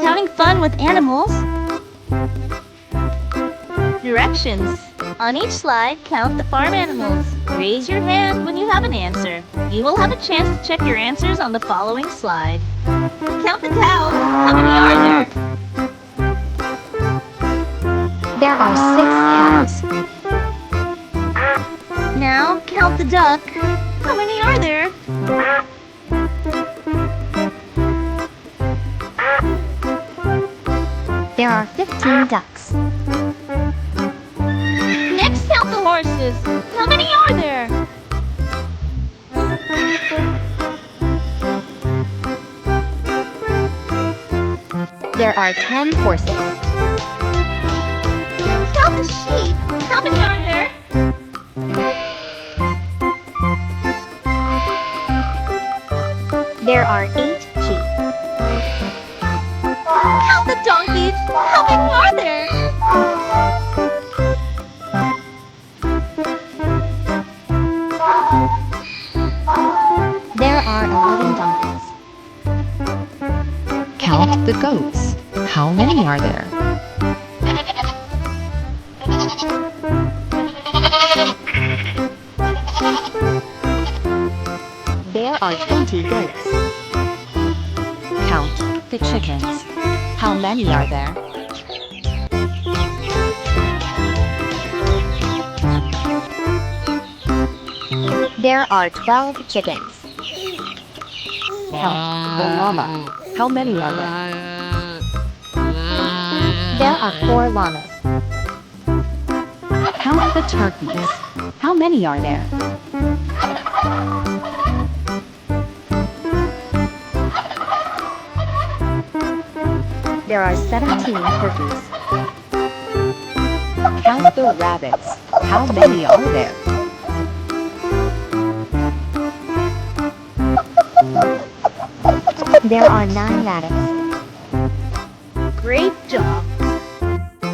having fun with animals? Directions. On each slide, count the farm animals. Raise your hand when you have an answer. You will have a chance to check your answers on the following slide. Count the cows. How many are there? There are 6 cows. Now, count the duck. How many are there? There are 15 ducks. Next, count the horses. How many are there? There are 10 horses. Count the sheep. How many are there? There are 8 sheep. Count the donkeys. How many are there? There are 11 donkeys. Count the goats. How many are there? There are 20 goats. Count the chickens. How many are there? There are 12 chickens. Count the llama. How many are there? There are 4 llamas. Count the turkeys. How many are there? There are 17 turkeys. Count the rabbits. How many are there? There are 9 rabbits. Great job.